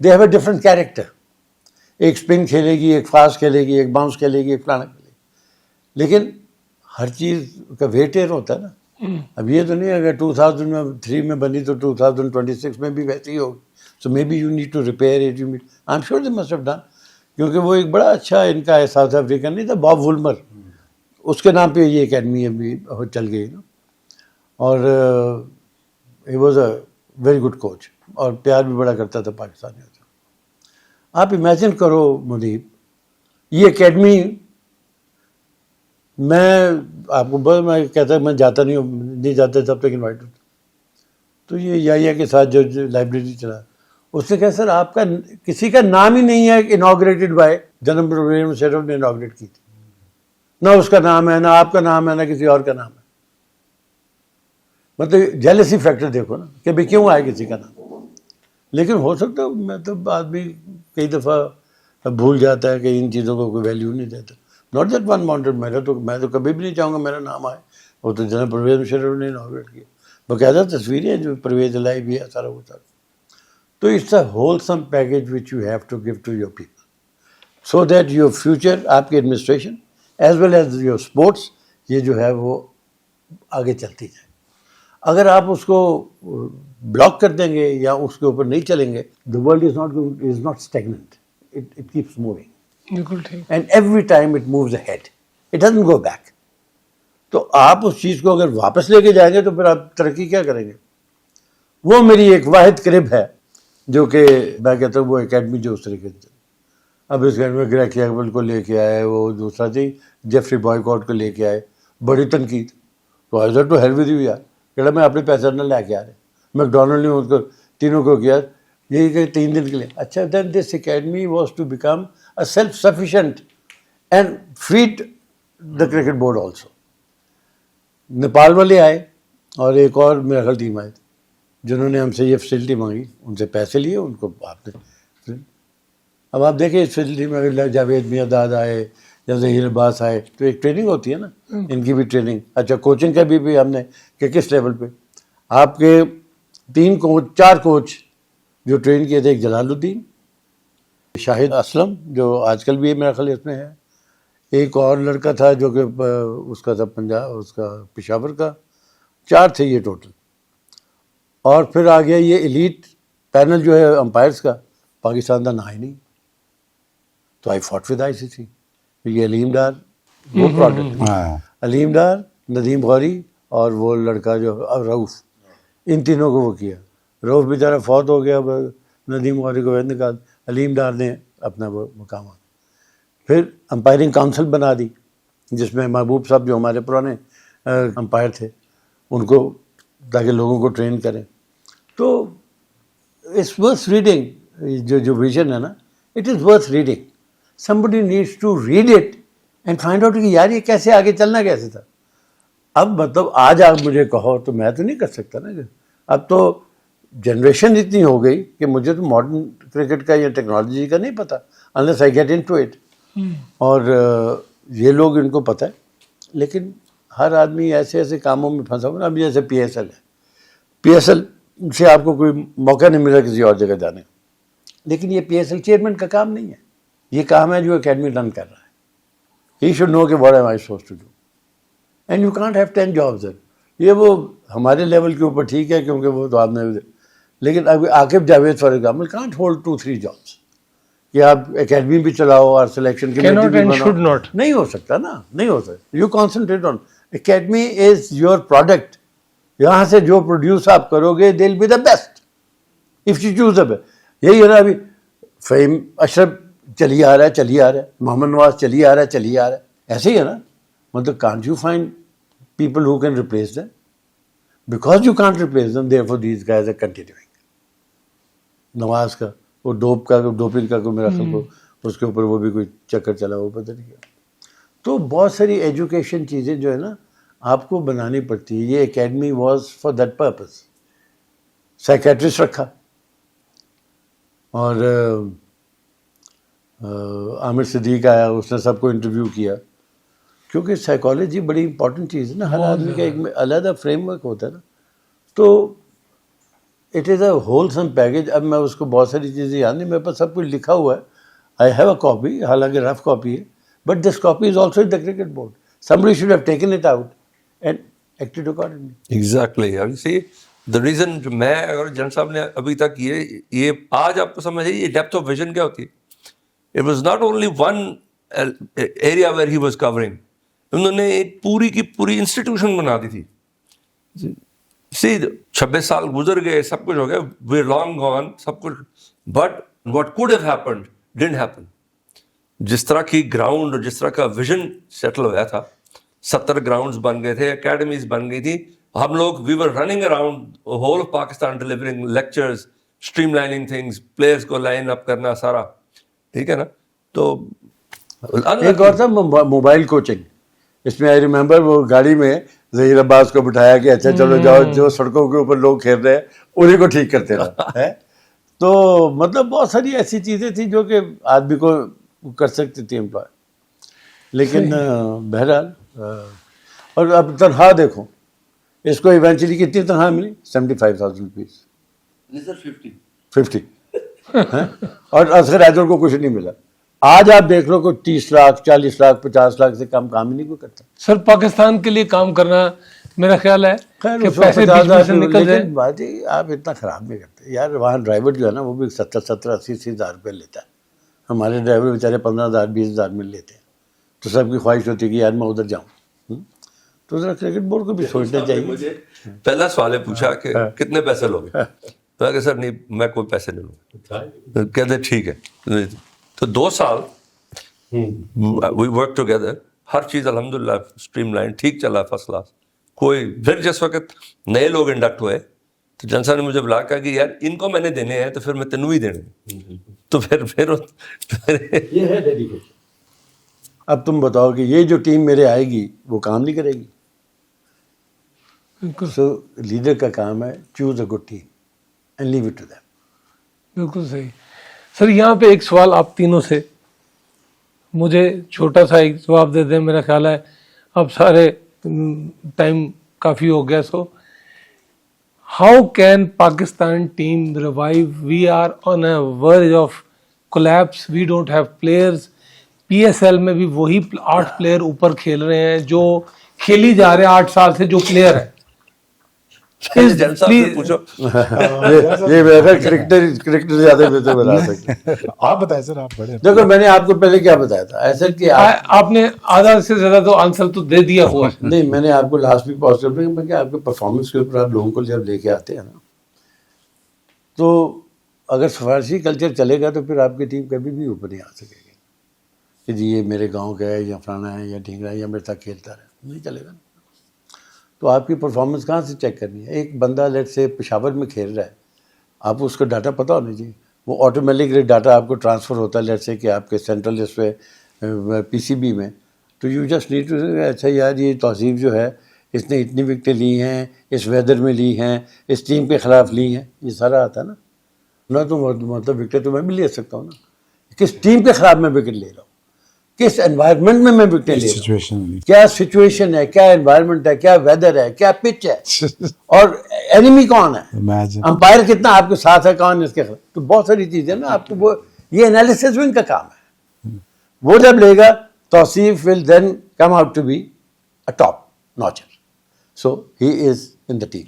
they have a different character. ایک اسپن کھیلے گی, ایک فاسٹ کھیلے گی, ایک باؤنس کھیلے گی, ایک فلانا کھیلے گی. لیکن ہر چیز کا ویٹر ہوتا ہے نا. اب یہ تو نہیں اگر 2003 میں بنی تو 2026 میں بھی ویسے ہی ہوگی. So maybe you need to repair it. I am sure they must have done. کیونکہ وہ ایک بڑا اچھا ان کا ہے ساؤتھ افریقن نہیں تھا, باب وولمر, اس کے نام پہ یہ اکیڈمی ابھی چل گئی نا. اور he was a very good coach اور پیار بھی بڑا کرتا تھا پاکستانیوں سے. آپ امیجن کرو منیب, یہ اکیڈمی میں آپ کو بس میں کہتا میں جاتا نہیں جاتا تب تک انوائٹ ہوتا. تو یہ یا کے ساتھ جو لائبریری چلا, اس نے کہا سر آپ کا کسی کا نام ہی نہیں ہے انوگریٹڈ بائی جناب پروفیسر مشرف نے انوگریٹ کی تھی. نہ اس کا نام ہے, نہ آپ کا نام ہے, نہ کسی اور کا نام ہے. مطلب جیلسی فیکٹر دیکھو نا کہ بھائی کیوں آئے کسی کا نام. لیکن ہو سکتا ہے میں تو آدمی کئی دفعہ بھول جاتا ہے کہ ان چیزوں کو کوئی ویلیو نہیں دیتا. ناٹ دیٹ ون وانٹڈ میں تو کبھی بھی نہیں چاہوں گا میرا نام آئے. وہ تو جناب پرویز مشرف نے انوگریٹ کیا. باقاعدہ تصویریں ہیں جو پرویز لائی بھی ہے سارا وہ سارا. تو it's a wholesome package which you have to give to your people so that your future, آپ کی administration as well as your sports, یہ جو ہے وہ آگے چلتی جائے. اگر آپ اس کو بلاک کر دیں گے یا اس کے اوپر نہیں چلیں گے, the world is not stagnant. It keeps moving. بالکل ٹھیک. And every time it moves ahead. It doesn't go back. تو آپ اس چیز کو اگر واپس لے کے جائیں گے تو پھر آپ ترقی کیا کریں گے. وہ میری ایک واحد کرب ہے جو کہ میں کہتا ہوں وہ اکیڈمی جو اس طریقے سے. اب اس اکیڈمی میں گریگ کیگبل کو لے کے آئے, وہ دوسرا تھی جیفری بوائیکاٹ کو لے کے آئے, بڑی تنقید. تو I said to hell with you یار, کہ میں اپنے پیسے نہ لے کے آ رہے. میکڈونلڈ نے اس کو تینوں کو کیا یہی کہ 3 دن کے لیے. اچھا then this academy was to become a self sufficient and feed the cricket board also. Nepal والے آئے اور ایک اور میرا خیال ٹیم آئے تھے جنہوں نے ہم سے یہ فیسلٹی مانگی, ان سے پیسے لیے, ان کو آپ نے. اب آپ دیکھیں اس فیسلٹی میں اگر جاوید میاں آئے یا ظہیر عباس آئے تو ایک ٹریننگ ہوتی ہے نا, ان کی بھی ٹریننگ. اچھا کوچنگ کا بھی ہم نے کہ کس لیول پہ آپ کے 4 کوچ جو ٹرین کیے تھے. ایک جلال الدین, شاہد اسلم جو آج کل بھی میرا خیال اس میں ہے, ایک اور لڑکا تھا جو کہ اس کا تھا پنجاب, اس کا پشاور کا. 4 تھے یہ ٹوٹل. اور پھر آ گیا یہ ایلیٹ پینل جو ہے امپائرس کا, پاکستان کا نہ ہی نہیں. تو آئی فاٹ ود آئی سی سی. یہ علیم ڈار وہ پروڈکٹ, علیم ڈار, ندیم غوری اور وہ لڑکا جو رؤف, ان تینوں کو وہ کیا. رؤف بیچارہ فوت ہو گیا, ندیم غوری کو نکال. علیم ڈار نے اپنا وہ مقام. پھر امپائرنگ کاؤنسل بنا دی جس میں محبوب صاحب جو ہمارے پرانے امپائر تھے ان کو, تاکہ لوگوں کو ٹرین کریں. تو اٹس ورتھ ریڈنگ, جو ویژن ہے نا, it is worth reading. somebody needs to read it and find out کہ یار یہ کیسے آگے چلنا کیسے تھا. اب مطلب آج آپ مجھے کہو تو میں تو نہیں کر سکتا نا. اب تو جنریشن اتنی ہو گئی کہ مجھے تو ماڈرن کرکٹ کا یا ٹیکنالوجی کا نہیں پتا unless I get into it. اور یہ لوگ ان کو پتہ ہے, لیکن ہر آدمی ایسے ایسے کاموں میں پھنسا ہوا نا. اب جیسے پی ایس ایل ہے, پی ایس ایل سے آپ کو کوئی موقع نہیں ملا کسی اور جگہ جانے کا, لیکن یہ پی ایس ایل چیئرمین کا کام نہیں ہے, یہ کام ہے جو اکیڈمی رن کر رہا ہے. ہی شوڈ نو کہ what am I supposed to do, and you can't have 10 jobs. یہ وہ ہمارے لیول کے اوپر ٹھیک ہے کیونکہ وہ تو آپ نے, لیکن اب Aqib Javed for example can't hold 2-3 jobs کہ آپ اکیڈمی بھی چلاؤ اور سلیکشن کمیٹی بھی بناؤ. نہیں ہو سکتا نا, نہیں ہو سکتا. You concentrate on academy is your product. یہاں سے جو پروڈیوس آپ کرو گے they will be the best if you choose the best. یہی ہے نا, ابھی فہیم اشرف چلی آ رہا ہے, محمد نواز چلی آ رہا ہے, ایسے ہی ہے نا. مطلب can't you find people who can replace them, because you can't replace them there for these guys are continuing. Nawaz کا وہ ڈوپنگ کا کوئی میرا خیال کو اس کے اوپر وہ بھی کوئی چکر چلا, وہ پتہ نہیں کیا. تو بہت ساری ایجوکیشن چیزیں جو ہے نا آپ کو بنانی پڑتی ہے. یہ academy was for that purpose. Psychiatrist رکھا اور عامر صدیق آیا, اس نے سب کو انٹرویو کیا, کیونکہ سائیکالوجی بڑی امپورٹنٹ چیز ہے نا. ہر آدمی کا ایک علیحدہ فریم ورک ہوتا ہے نا. تو it is a whole some package. اب میں اس کو بہت ساری چیزیں یاد نہیں, میرے پاس سب کچھ لکھا ہوا ہے. آئی ہیو اے کاپی, حالانکہ رف کاپی ہے, but this copy is also the cricket board. somebody should have taken it out and acted accordingly. Exactly. ابھی سی دا ریزن جو میں اور جن صاحب نے ابھی تک یہ آج آپ کو سمجھ آئی یہ ڈیپتھ آف ویژن کیا ہوتی ہے. It was not only one area where he was covering. انہوں نے ایک پوری کی پوری انسٹیٹیوشن بنا دی تھی. سی 26 سال گزر گئے, سب کچھ ہو گیا, وی لانگ گون سب کچھ, but what could have happened didn't happen. جس طرح کی گراؤنڈ اور جس طرح کا ویژن سیٹل ہوا تھا, 70 گراؤنڈز بن گئے تھے, اکیڈمیز بن گئی تھی. ہم لوگ we were running around whole of Pakistan delivering lectures, streamlining things, players کو لائن اپ کرنا سارا, ٹھیک ہے نا. تو ایک اور تھا موبائل کوچنگ. اس میں آئی ریممبر وہ گاڑی میں ظہیر عباس کو بٹھایا کہ اچھا چلو جاؤ, جو سڑکوں کے اوپر لوگ کھیل رہے ہیں انہیں کو ٹھیک کرتے رہے. تو مطلب بہت ساری ایسی چیزیں تھیں جو کہ آدمی کو کر سکتی تھی امپلائے. لیکن بہرحال اور اب تنخواہ دیکھو, اس کو ایونچولی کتنی تنخواہ ملی؟ 75,000 روپیز. 50 اور اصغر حیدر کو کچھ نہیں ملا. آج آپ دیکھ لو کوئی 30 لاکھ 40 لاکھ 50 لاکھ سے کم کام ہی نہیں کوئی کرتا. سر پاکستان کے لیے کام کرنا میرا خیال ہے کہ پیسے بیچ میں سے نکل جائے. بات ہے آپ اتنا خراب نہیں کرتے یار. وہاں ڈرائیور جو ہے نا وہ بھی 70-80 ہزار روپے لیتا ہے. ہمارے ڈرائیور بیچارے 15,000 20,000 مل لیتے ہیں. تو سب کی خواہش ہوتی ہے کہ یار میں ادھر جاؤں. تو ذرا کرکٹ بورڈ کو بھی سوچنا چاہیے. مجھے پہلا سوال پوچھا کہ کتنے پیسے لوگے, تو کہ سر نہیں میں کوئی پیسے نہیں لوں. کہتے ٹھیک ہے. تو 2 سال وی ورک ٹوگیدر, ہر چیز الحمدللہ اسٹریم لائن ٹھیک چلا, فرسٹ کلاس. کوئی پھر جس وقت نئے لوگ انڈکٹ ہوئے تو جنسا نے مجھے بلا کہا کہ یار ان کو میں نے دینے ہیں تو پھر میں تینوں ہی دینے. تو پھر یہ ہے ڈیڈیکیشن. اب تم بتاؤ کہ یہ جو ٹیم میرے آئے گی وہ کام نہیں کرے گی. سو لیڈر کا کام ہے choose a good team and leave it to them. بالکل صحیح. سر یہاں پہ ایک سوال آپ تینوں سے, مجھے چھوٹا سا ایک جواب دے دیں. میرا خیال ہے اب سارے ٹائم کافی ہو گیا. So how can Pakistan team revive? We are on a verge of collapse, we don't have players. P S L میں بھی وہی 8 پلیئر اوپر کھیل رہے ہیں جو کھیلی جا رہے ہیں 8 سال سے جو پلیئر ہیں. پوچھو یہ کرکٹر زیادہ بہتر بنا سکتے. آپ بتائیں سر, آپ بڑے. دیکھو میں نے آپ کو پہلے کیا بتایا تھا ایسا کہ آپ نے آدھا سے زیادہ تو آنسر تو دے دیا ہوا ہے. نہیں, میں نے آپ کو لاسٹ ویک پوزیٹیو میں کہ آپ کے پرفارمنس کے اوپر آپ لوگوں کو جب لے کے آتے ہیں نا, تو اگر سفارشی کلچر چلے گا تو پھر آپ کی ٹیم کبھی بھی اوپر نہیں آ سکے گی کہ جی یہ میرے گاؤں کا ہے یا فلانا ہے یا ڈھینگرا ہے یا میرے ساتھ کھیلتا رہے، نہیں چلے گا. تو آپ کی پرفارمنس کہاں سے چیک کرنی ہے؟ ایک بندہ لیٹ سے پشاور میں کھیل رہا ہے، آپ کو اس کا ڈاٹا پتہ ہونا چاہیے. وہ آٹومیٹکلی ڈاٹا آپ کو ٹرانسفر ہوتا ہے لیٹ سے کہ آپ کے سینٹرل اس پہ پی سی بی میں. تو یو جسٹ نیڈ ٹو اچھا یار یہ توصیف جو ہے اس نے اتنی وکٹیں لی ہیں، اس ویدر میں لی ہیں، اس ٹیم کے خلاف لی ہیں، یہ سارا آتا ہے نا. نہ تو مطلب وکٹیں تو میں بھی لے سکتا ہوں نا، کس ٹیم کے خلاف میں وکٹ لے رہا ہوں، کس انوائرمنٹ میں وکٹیں لے رہا ہوں، سچویشن کیا سچویشن ہے، کیا انوائرمنٹ ہے، کیا ویدر ہے، کیا پچ ہے، اور اینیمی کون ہے، امیجن امپائر کتنا آپ کے ساتھ ہے، کون اس کے خلاف. تو بہت ساری چیزیں نا آپ کو وہ یہ انالیسس ان کا کام ہے. وہ جب لے گا Tauseef will then come out to be a top notcher. So he is in the team.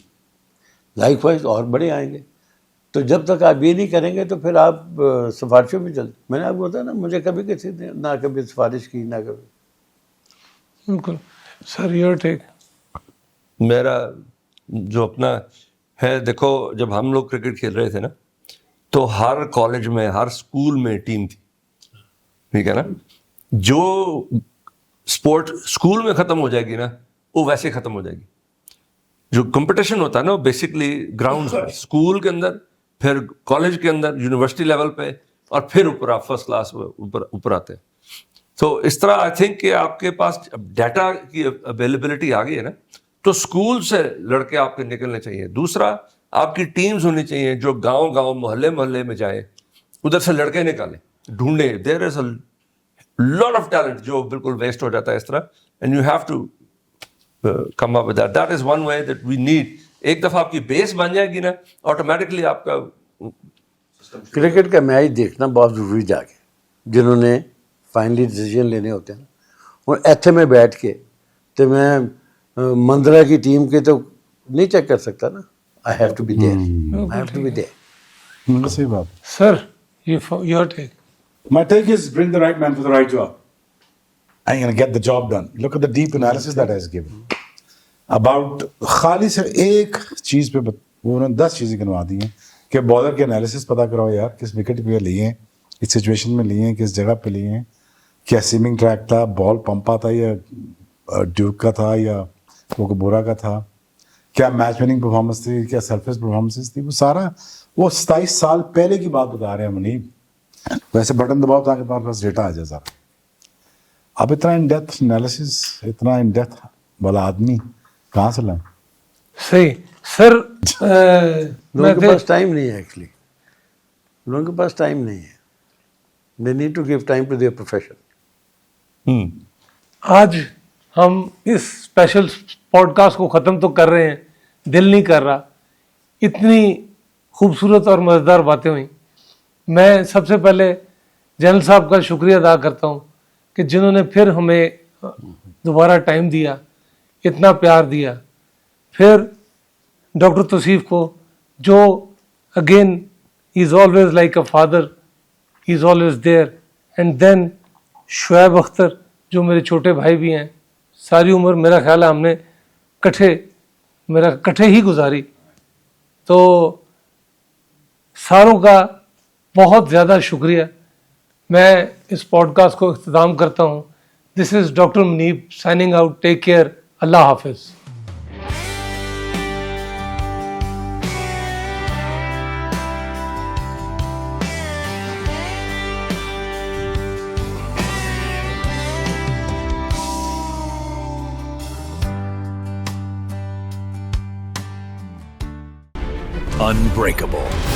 Likewise اور بڑے آئیں گے. تو جب تک آپ یہ نہیں کریں گے تو پھر آپ سفارشوں میں چل. میں نے آپ کو بتایا نا مجھے کبھی کسی نے نہ کبھی سفارش کی نہ کبھی. بالکل. سر یور ٹیک. میرا جو اپنا ہے، دیکھو جب ہم لوگ کرکٹ کھیل رہے تھے نا تو ہر کالج میں ہر اسکول میں ٹیم تھی، ٹھیک ہے نا. جو اسپورٹ اسکول میں ختم ہو جائے گی نا وہ ویسے ختم ہو جائے گی. جو کمپٹیشن ہوتا ہے نا بیسکلی گراؤنڈ اسکول کے اندر، پھر کالج کے اندر، یونیورسٹی لیول پہ، اور پھر اوپر آپ فرسٹ کلاس اوپر آتے ہیں. تو اس طرح آئی تھنک کہ آپ کے پاس ڈیٹا کی اویلیبلٹی آ گئی ہے نا تو اسکول سے لڑکے آپ کے نکلنے چاہیے. دوسرا آپ کی ٹیمز ہونی چاہیے جو گاؤں گاؤں محلے میں جائیں، ادھر سے لڑکے نکالیں، ڈھونڈیں. دیر از اے لاٹ آف ٹیلنٹ جو بالکل ویسٹ ہو جاتا ہے اس طرح. And you have to come up with that. That is one way that we need. ایک دفعہ آپ کی بیس بن جائے گی نا آٹومیٹکلی آپ کا کرکٹ کا میچ دیکھنا بہت ضروری جا کے جنہوں نے فائنلی ڈیسیجن لینے ہوتے ہیں نا. اور ایتھے میں بیٹھ کے تو میں مندرا کی ٹیم کے تو نہیں چیک کر سکتا نا. I have to be there. I have to be there. صحیح بات. Sir your take. My take is bring the right man for the right job. I'm going to get the job done. Look at the deep analysis that has given. About خالی سے ایک چیز پہ وہ انہوں نے 10 چیزیں گنوا دی ہیں کہ بالر کے انالیسس پتا کراؤ یار کس وکٹ پہ لیے ہیں، کس سچویشن میں لیے ہیں، کس جگہ پہ لیے ہیں، کیا سیمنگ ٹریک تھا، بال پمپا تھا یا ڈیوک کا تھا یا وہ بورا کا تھا، کیا میچ وننگ پرفارمنس تھی، کیا سرفیس پرفارمنس تھی. وہ سارا وہ 27 سال پہلے کی بات بتا رہے ہیں منیب. ویسے بٹن دباؤ تاکہ تمہارے پاس ڈیٹا آ جائے سارا. اب اتنا ان ڈیپتھ انالیسس، اتنا ان ڈیپتھ والا آدمی کہاں سے لائیں؟ صحیح. سر لوگوں کے پاس ٹائم نہیں ہے. ایکچولی لوگوں کے پاس ٹائم نہیں ہے. They need to give time to their profession. آج ہم اس اسپیشل پوڈ کاسٹ کو ختم تو کر رہے ہیں، دل نہیں کر رہا. اتنی خوبصورت اور مزیدار باتیں ہوئیں. میں سب سے پہلے جنرل صاحب کا شکریہ ادا کرتا ہوں کہ جنہوں نے پھر ہمیں دوبارہ ٹائم دیا، اتنا پیار دیا. پھر ڈاکٹر توصیف کو جو again he is always like a father, he is always there. And then Shoaib Akhtar جو میرے چھوٹے بھائی بھی ہیں. ساری عمر میرا خیال ہے ہم نے کٹھے ہی گزاری. تو ساروں کا بہت زیادہ شکریہ. میں اس پوڈ کاسٹ کو اختتام کرتا ہوں. This is doctor Muneeb signing out. Take care. اللہ حافظ. Unbreakable.